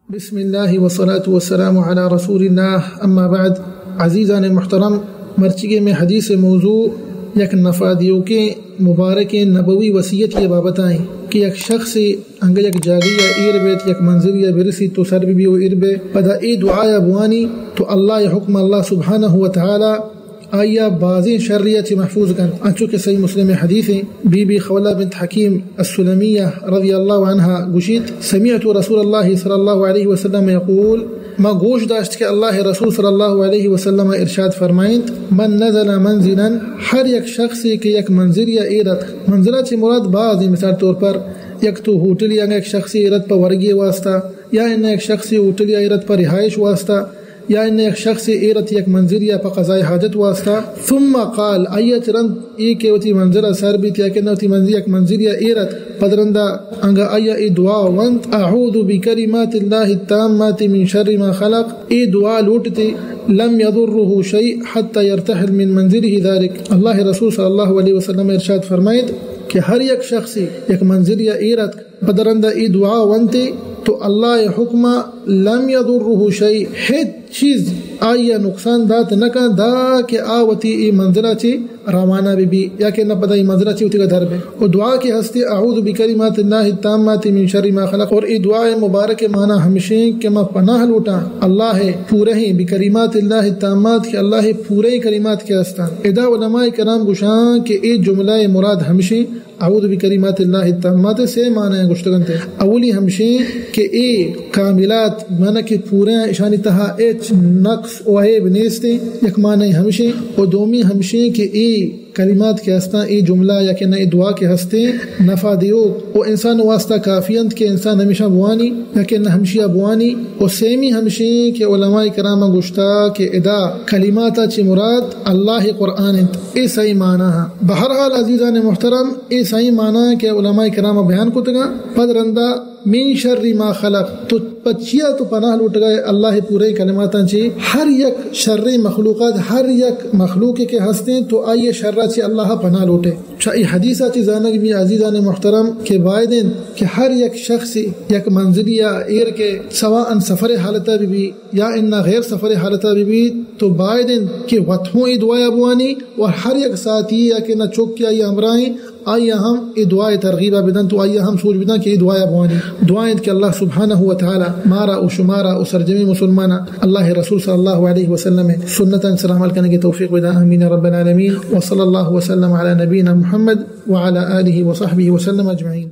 بسم اللہ والصلاة والسلام علی رسول اللہ اما بعد. عزیزان محترم، مرچگے میں حدیث موضوع یک نفادیوں کے مبارک نبوی وصیت یہ بابت آئیں کہ یک شخص انگا یک جاگی یا ایر بیت یک منزل یا برسی تو سر بھی ار بے پدا ای دعایا بوانی تو اللہ حکم اللہ سبحانہ وتعالی آیا بازیں شریعہ چی محفوظ کن. انچو کہ صحیح مسلم حدیثیں بی بی خولہ بنت حکیم السلمیہ رضی اللہ عنہ گوشید سمعت رسول اللہ صلی اللہ علیہ وسلم یقول، ما گوش داشت کہ اللہ رسول صلی اللہ علیہ وسلم ارشاد فرمائند من نزل منزلا، ہر یک شخص کہ یک منزل یا ایرت، منزلہ چی مراد بعض مثال طور پر یک تو ہوٹل یا ایک شخصی ایرت پر ورگی واسطہ، یا ان ایک شخصی ہوٹل یا ایرت پر رہائش واسطہ، یا ان ایک شخص ایرت یک منزل یا پا قضاء حاجت واسطہ. ثم قال ایت رند ای کہ وتی منزل سر بیت یا کہ نوتی منزل یک منزل یا ایرت پدرندہ انگا آیا ای دعا وانت اعوذ بکلمات اللہ التامات من شر ما خلق، ای دعا لوٹتی لم يضره شيء حتى يرتحل من منزله ذلك. اللہ رسول صلی اللہ علیہ وسلم ارشاد فرمائد کہ ہر یک شخص یک منزل یا ایرت پدرندہ ای دعا وانتی تو اللہ حکم لم يضره شيء، ہیچ چیز آیا نقصان دات نکا دا کہ آوتی ای منزلہ چی روانہ بھی یا کہ نہ پتہ ای منزلہ چی ہوتی کا در بے. اور دعا کی ہستی اعوذ بکلمات اللہ التامات من شر ما خلق، اور ای دعا مبارک معنی ہمشیں کہ میں پناہ لوٹا اللہ پورے ہی بکلمات اللہ التامات کہ اللہ پورے کلمات کے ہستان. ادا علماء کرام گوشان کہ ای جملہ مراد ہمشیں اعوذ بکلمات اللہ التامات سے معنی ہے گشتگن تے اولی ہمشیں کہ ای کاملات معنی کہ پورے اشانی تہا ایچ نقص و عیب نیستے یک معنی ہمشیں، اور دومی ہمشیں کہ ای کلمات کے ہستاں ای جملہ یا کہ نئی دعا کے ہستے نفع دیو و انسان واسطہ کافیانت کہ انسان ہمیشہ بوانی یا کہ نہ ہمشیہ بوانی. اور سیمی ہمشیں کہ علماء کرام گشتا کہ ادا کلماتا چی مراد اللہ قرآن ای صحیح معنی ہے. بہرحال عزیزان محترم ای صحیح معنی کہ علماء کرام بیان کو تگا پدرندہ من شر ما خلق تو پچیا تو پناہ لوٹ گئے اللہ پورے کلماتاں چی ہر یک شر مخلوقات ہر یک مخلوق کے ہستے تو آئیے شرہ چی اللہ پناہ لوٹے. ای حدیثہ چی زانگ بھی عزیزان محترم کہ بائدن کہ ہر یک شخص یک منزل یا ایر کے سواء سفر حالتہ بھی یا انہ غیر سفر حالتہ بھی تو بائدن کہ وطہوں ای دعا بوانی اور ہر یک ساتھی یا کہ نہ چوک کیا یہ ہمراہیں آئیے ہم ای دعائے ترغیبہ بدن تو آئیے ہم سوچ بدن کہ ای دعائے بوانی دعائیں کہ اللہ سبحانہ وتعالی مارا و شمارا و سرجمی مسلمانہ اللہ رسول صلی اللہ علیہ وسلم سنتا سلام علیہ کرنے کی توفیق بدا امین رب العالمین. وصلی اللہ وسلم علی نبینا محمد وعلى آلہ وصحبہ وسلم اجمعین.